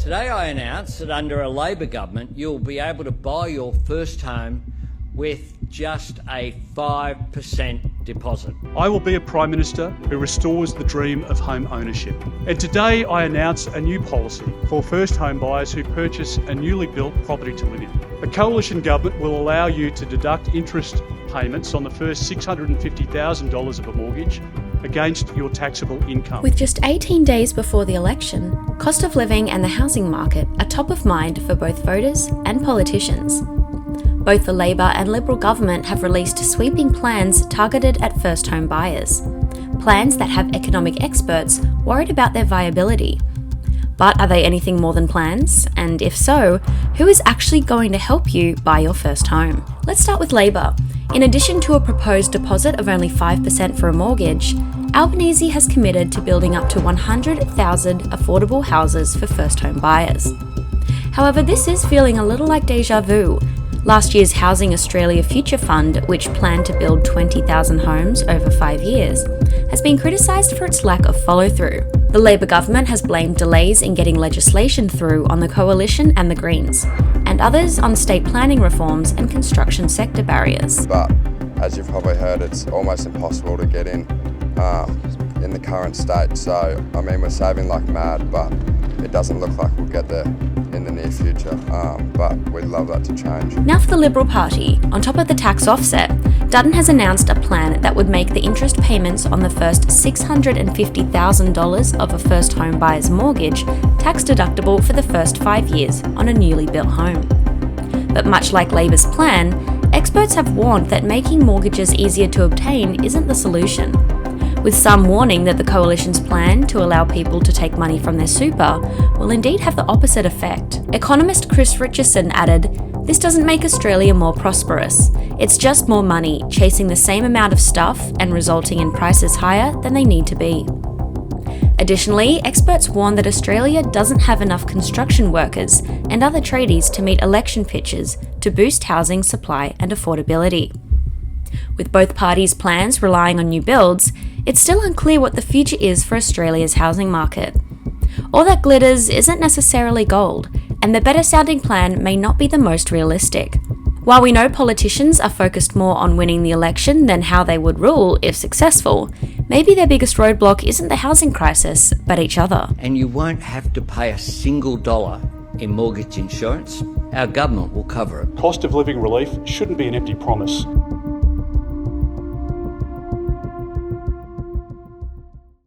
Today I announce that under a Labor government you'll be able to buy your first home with just a 5% deposit. I will be a Prime Minister who restores the dream of home ownership. And today I announce a new policy for first home buyers who purchase a newly built property to live in. The Coalition Government will allow you to deduct interest payments on the first $650,000 of a mortgage against your taxable income. With just 18 days before the election, cost of living and the housing market are top of mind for both voters and politicians. Both the Labor and Liberal government have released sweeping plans targeted at first home buyers. Plans that have economic experts worried about their viability. But are they anything more than plans? And if so, who is actually going to help you buy your first home? Let's start with Labor. In addition to a proposed deposit of only 5% for a mortgage, Albanese has committed to building up to 100,000 affordable houses for first home buyers. However, this is feeling a little like deja vu. Last year's Housing Australia Future Fund, which planned to build 20,000 homes over 5 years, has been criticised for its lack of follow-through. The Labor government has blamed delays in getting legislation through on the Coalition and the Greens, and others on state planning reforms and construction sector barriers. But as you've probably heard, it's almost impossible to get in the current state. So, I mean, we're saving like mad, but it doesn't look like we'll get there in the near future, but we'd love that to change. Now for the Liberal Party. On top of the tax offset, Dutton has announced a plan that would make the interest payments on the first $650,000 of a first home buyer's mortgage tax deductible for the first 5 years on a newly built home. But much like Labor's plan, experts have warned that making mortgages easier to obtain isn't the solution, with some warning that the Coalition's plan to allow people to take money from their super will indeed have the opposite effect. Economist Chris Richardson added, "This doesn't make Australia more prosperous. It's just more money, chasing the same amount of stuff and resulting in prices higher than they need to be." Additionally, experts warn that Australia doesn't have enough construction workers and other tradies to meet election pitches to boost housing supply and affordability. With both parties' plans relying on new builds, it's still unclear what the future is for Australia's housing market. All that glitters isn't necessarily gold, and the better-sounding plan may not be the most realistic. While we know politicians are focused more on winning the election than how they would rule if successful, maybe their biggest roadblock isn't the housing crisis, but each other. And you won't have to pay a single dollar in mortgage insurance. Our government will cover it. Cost of living relief shouldn't be an empty promise.